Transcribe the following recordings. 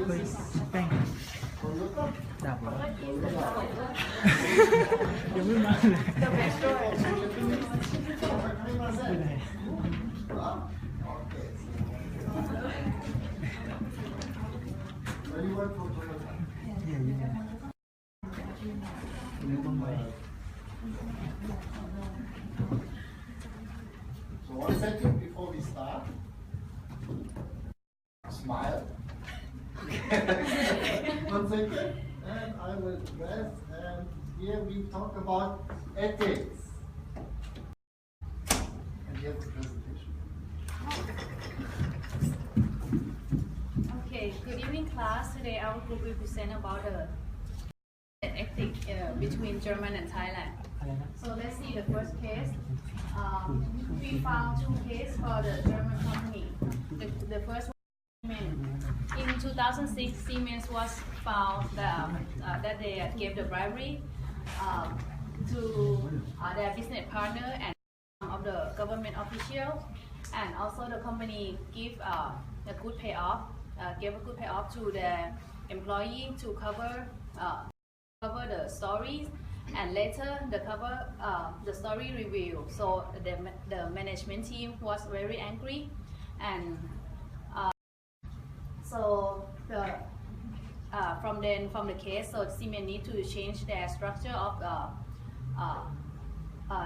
เฮ้ยแป้งดับเหรอยังไม่มาเลยเป็นไรเนี่ยยังไงลืมบ้างไหม So 1 second before we start. Smile. 1 second, and I will rest. And here we talk about ethics. And here's the presentation. Okay, good evening class. Today our group will present about the ethics between German and Thailand. อะไรนะ So let's see the first case. We found 2 cases for the German company. The first one, Siemens. In 2006, Siemens was found that they gave the bribery to their business partner and some of the government officials, and also the company gave a good payoff to the employee to cover the stories, and later the story revealed. So the management team was very angry, and so from the case, so Siemens need to change their structure of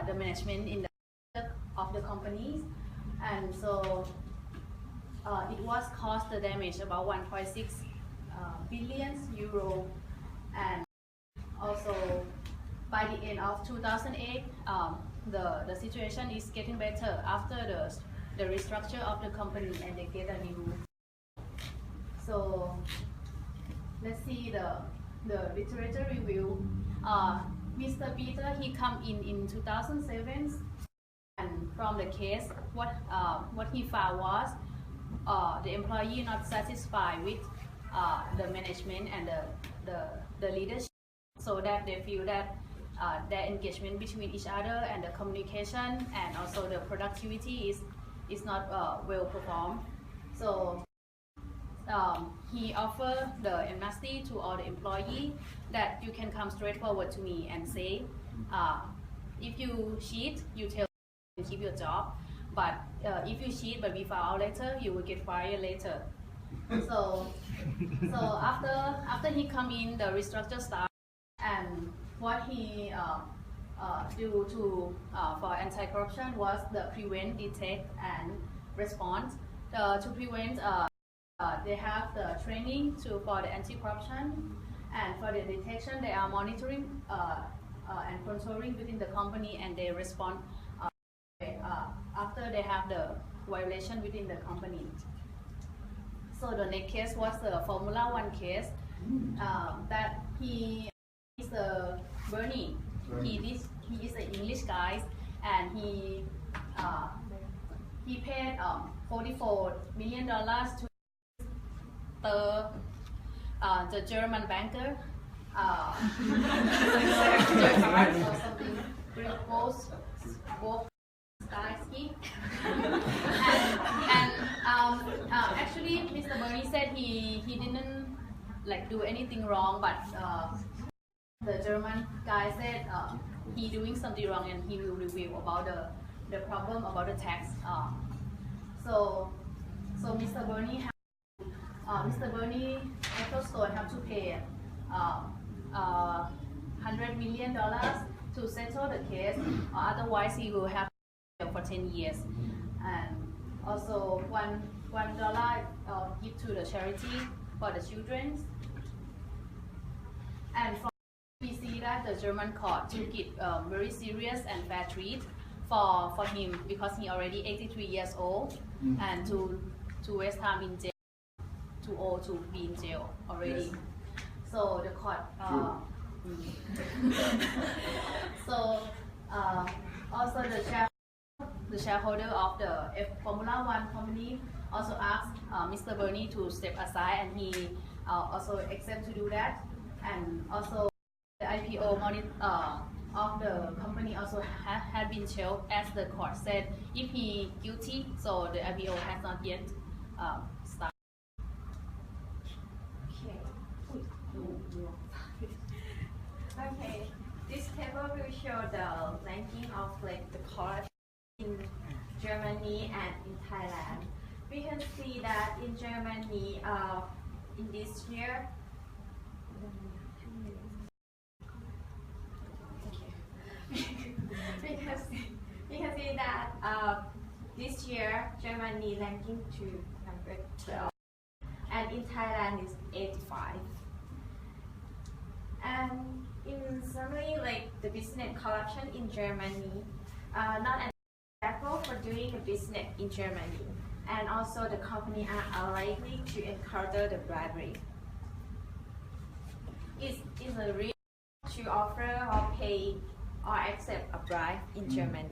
the management in of the companies, and so it was cost the damage about 1.6 billion euro, and also by the end of 2008, the situation is getting better after the restructure of the company, and they get a new. So let's see the literature review. Mr. Peter, he come in 2007, and from the case, what he found was the employee not satisfied with the management and the leadership, so that they feel that their engagement between each other and the communication and also the productivity is not well performed. So he offered the amnesty to all the employees that you can come straight forward to me and say, if you cheat, you tell me and keep your job. But if you cheat but we found out later, you will get fired later. So after he come in, the restructure started, and what he do to for anti-corruption was the prevent, detect, and response. To prevent, they have the training for the anti-corruption, and for the detection, they are monitoring and controlling within the company, and they respond after they have the violation within the company. So the next case was the Formula 1 case, that he is Bernie. He is an English guy, and he paid $44 million to the German banker, or something, and actually Mr. Bernie said he didn't do anything wrong, but the German guy said he doing something wrong, and he will review about the problem about the tax. So Mr. Bernie Ecclestone have to pay $100 million to settle the case, or otherwise he will have for 10 years. And also $1 give to the charity for the children. And from we see that the German court took it very serious and fair treat for him, because he already 83 years old, and to waste time in jail, too old to be in jail already. Yes. So the court also the shareholder of the Formula 1 company also asked Mr. Bernie to step aside, and he also accept to do that. And also the IPO of the company also had been shelved, as the court said if he guilty, so the IPO has not yet started. corruption in Germany and in Thailand. We can see that in Germany, in this year, we can see that this year Germany ranking to number 12, and in Thailand is 85. And in summary, like the business corruption in Germany, not an example for doing a business in Germany, and also the company are likely to encounter the bribery. Is a risk to offer or pay or accept a bribe in Germany.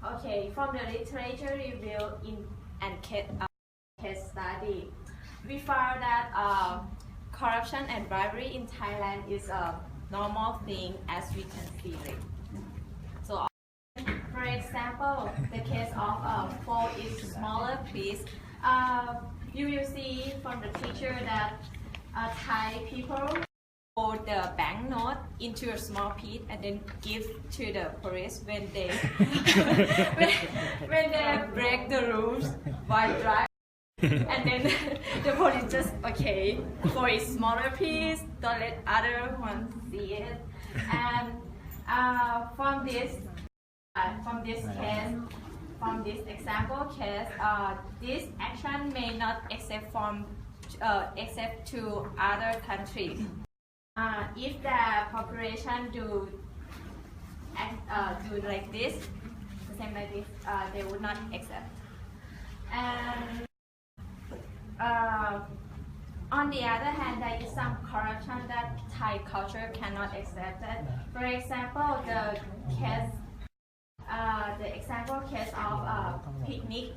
Okay, from the literature review in and case study, we found that corruption and bribery in Thailand is a normal thing, as we can see it. So, for example, the case of fold is smaller piece. You will see from the picture that Thai people fold the banknote into a small piece and then give to the police when they when they break the rules while driving. And then the police just for a smaller piece, don't let other ones see it. And from this example case, this action may not accept to other countries. If the population do like this, the same like this, they would not accept. And on the other hand, there is some corruption that Thai culture cannot accept. For example, the example case of picnic.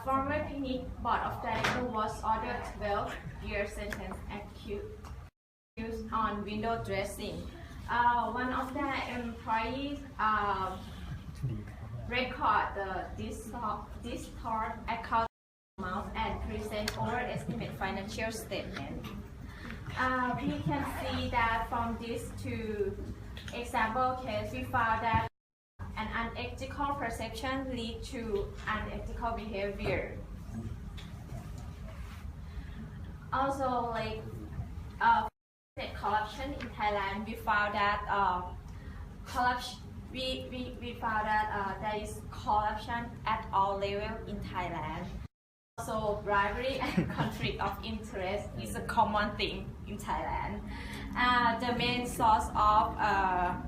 Former picnic board of directors was ordered 12-year sentence accused on window dressing. One of the employees record the distort account amount and present overestimate financial statement. We can see that from these two example cases, we found that an unethical perception leads to unethical behavior. Also, like corruption in Thailand, we found that there is corruption at all levels in Thailand. Also, bribery and conflict of interest is a common thing in Thailand. The main source of corruption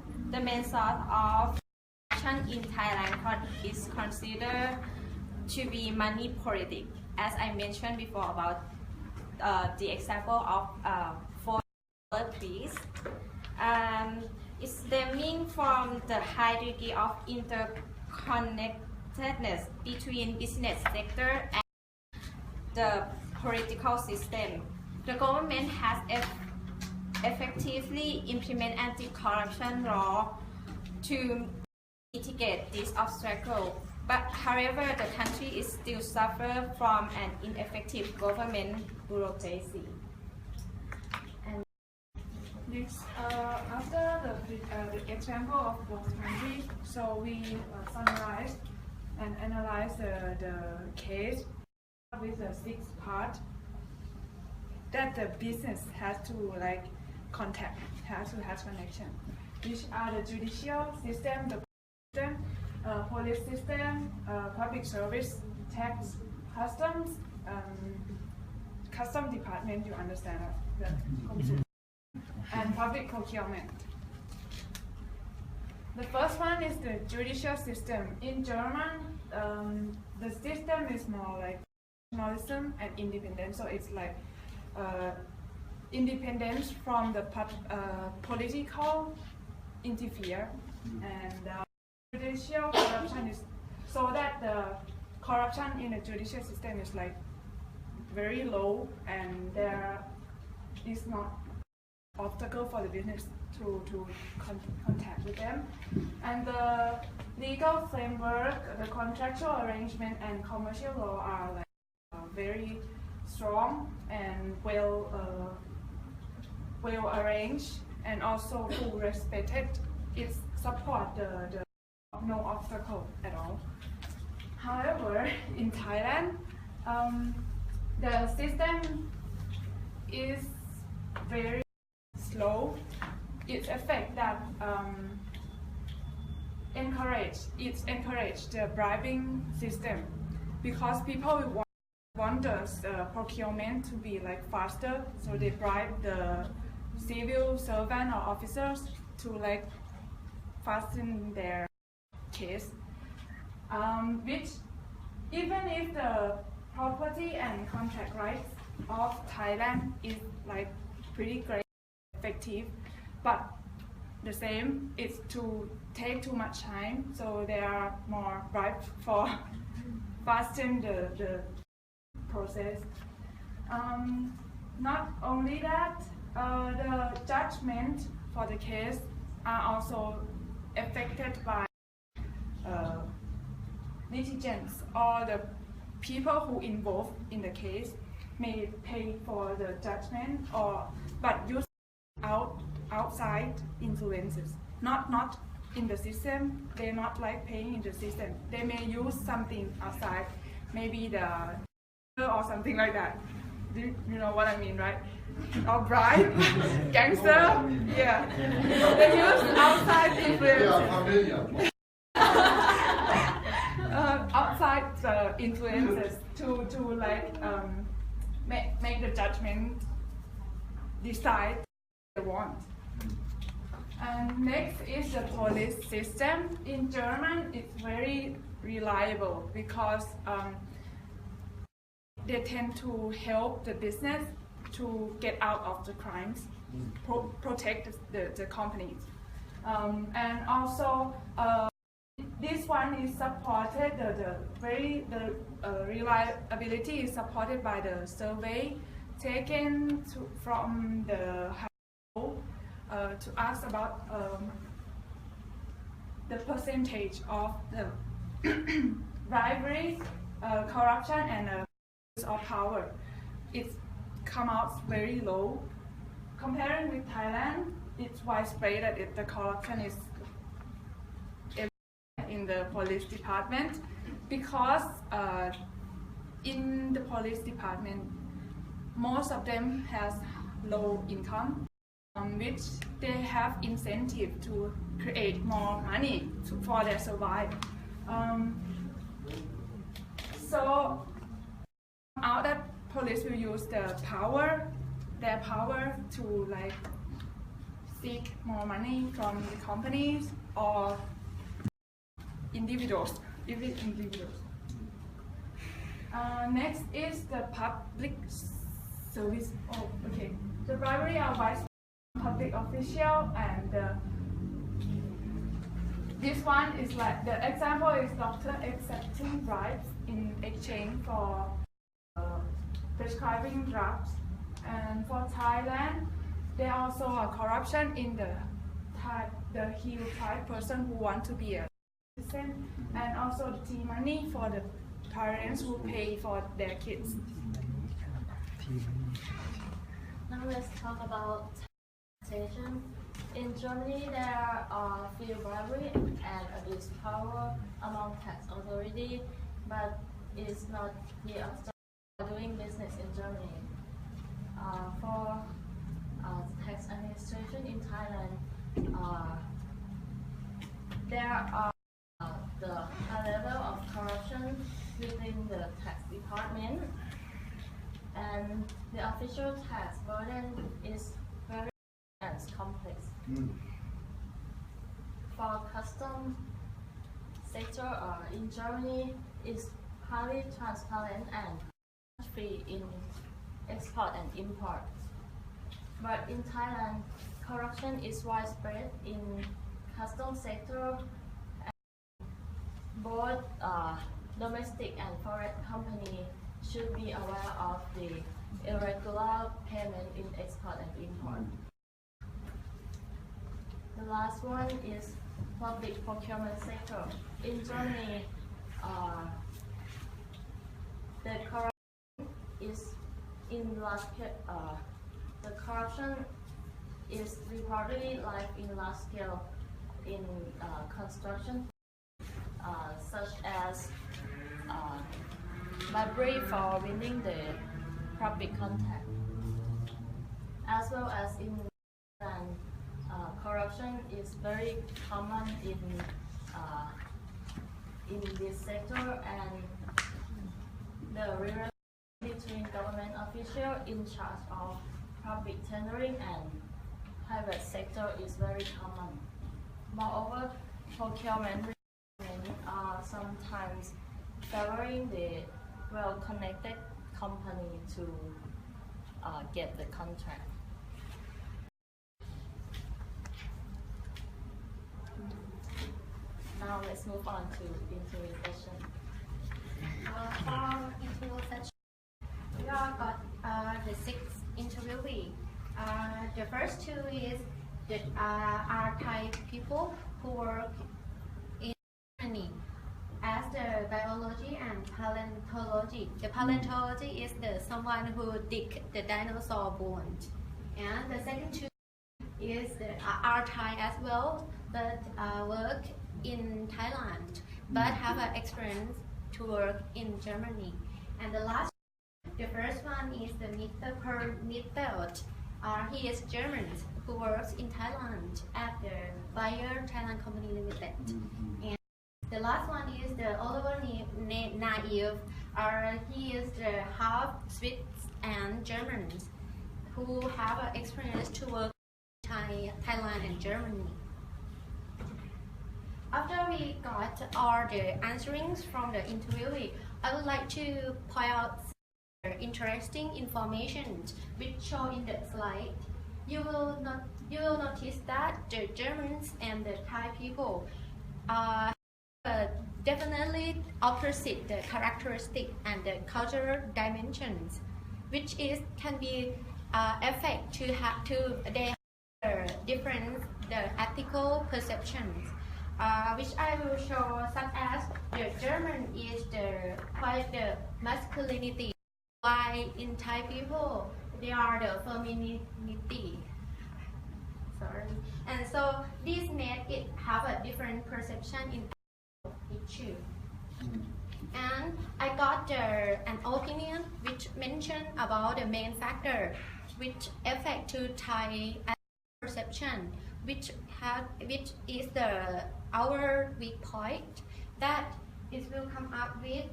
in Thailand is considered to be money politics. As I mentioned before about the example of $4 piece, it's stemming from the high degree of interconnectedness between business sector and the political system. The government has effectively implemented anti-corruption law to mitigate this obstacle. But however, the country is still suffer from an ineffective government bureaucracy. Next, after the example of both countries, so we summarize and analyze the case with the 6 part that the business has to contact, has to have connection, which are the judicial system, the system, police system, public service, tax, customs, custom department, you understand that, and public procurement. The first one is the judicial system. In German, the system is more like nationalism and independence. So it's like independence from the political interfere, and judicial corruption is so that the corruption in the judicial system is like very low, and there is not obstacle for the business to contact with them. And the legal framework, the contractual arrangement and commercial law are like very strong and well arranged, and also who respected its support the no obstacle at all. However, in Thailand, the system is very slow. It affects that encourage the bribing system because people want the procurement to be like faster, so they bribe the civil servant or officers to like fasten their case, which even if the property and contract rights of Thailand is like pretty great, effective, but the same is to take too much time, so they are more bribed for fasten the process. Not only that, the judgment for the case are also affected by litigants or the people who involved in the case may pay for the judgment but use outside influences, not in the system. They're not like paying in the system. They may use something outside, maybe the or something like that. You know what I mean, right? Or bribe, gangster, yeah. They use outside influences. Outside the influences to like make the judgment decide they want. And next is the police system. In German, it's very reliable because they tend to help the business to get out of the crimes, protect the companies. And also, this one is supported, the reliability is supported by the survey taken from the household to ask about the percentage of the bribery, corruption, and abuse of power. It's come out very low. Comparing with Thailand, it's widespread that the corruption is in the police department because in the police department, most of them has low income, which they have incentive to create more money for their survival. So out that police will use their power to like seek more money from the companies or individuals. Next is the public service. Oh, okay. The bribery are vice public official, and this one is like the example is doctor accepting bribes in exchange for prescribing drugs. And for Thailand, there also are corruption in the Hill tribe person who want to be a citizen, and also the tea money for the parents who pay for their kids. Now let's talk about taxation. In Germany, there are few bribery and abuse power among tax authority, but it's not the obstacle doing business in Germany. For tax administration in Thailand, there are the high level of corruption within the tax department, and the official tax burden is very and complex. For custom sector in Germany, is highly transparent and free in export and import. But in Thailand, corruption is widespread in custom sector. Both domestic and foreign companies should be aware of the irregular payment in export and import. The last one is public procurement sector. In Germany, the corruption is the corruption is reportedly like in large scale in construction, such as bribery for winning the public contract, as well as in corruption is very common in this sector, and the relationship between government officials in charge of public tendering and private sector is very common. Moreover, procurement are sometimes favoring the well-connected company to get the contract. Now let's move on to interview session. For interview session, we all got the 6 interviewee. The first 2 is the are Thai people who work in Germany as the biology and paleontology. The paleontology is the someone who dig the dinosaur bones, and the second 2 is the are Thai as well, but work in Thailand, but have an experience to work in Germany. And the last, the first one is the Mr. Per Nittelt. He is German who works in Thailand at the Bayer Thailand Company Limited. And the last one is the Oliver Naive. He is the half Swiss and German who have an experience to work in Thailand and Germany. After we got all the answerings from the interviewee, I would like to point out some interesting information which show in the slide. You will notice that the Germans and the Thai people are definitely opposite the characteristic and the cultural dimensions, which can be affect to their different ethical perceptions. Which I will show, such as the German is quite the masculinity, while in Thai people they are the femininity. Sorry, and so this made it have a different perception in issue. And I got an opinion which mentioned about the main factor which affect to Thai perception, which is our weak point, that it will come up with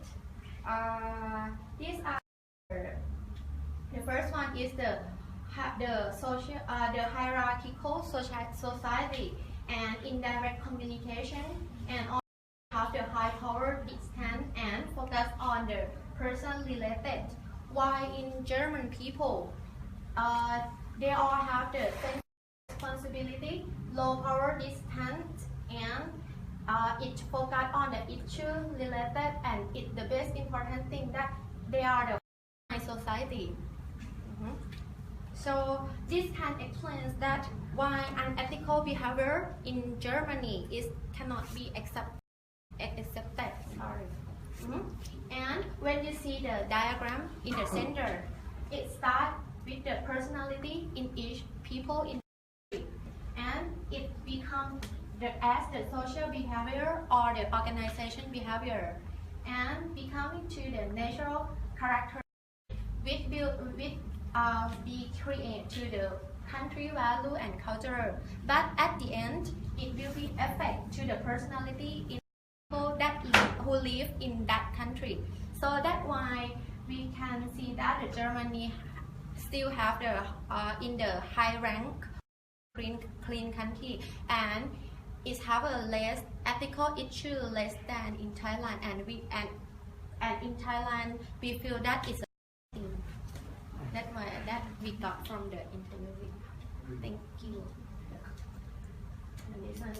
these are the first one is the social the hierarchical society and indirect communication, and also have the high power distance and focus on the person related, while in German people they all have the same responsibility, low power distance, and it focus on the issue related, and it's the best important thing that they are the society. So this can explain that why unethical behavior in Germany cannot be accepted. Sorry. And when you see the diagram in the center, it starts with the personality in each people in and it becomes as the social behavior or the organization behavior, and becoming to the natural character which be create to the country value and culture. But at the end, it will be affect to the personality in people who live in that country. So that's why we can see that the Germany still have the in the high rank clean country, and it have a less ethical issue less than in Thailand, and in Thailand we feel that it's a thing. That's why that we got from the interview. Thank you. And this one is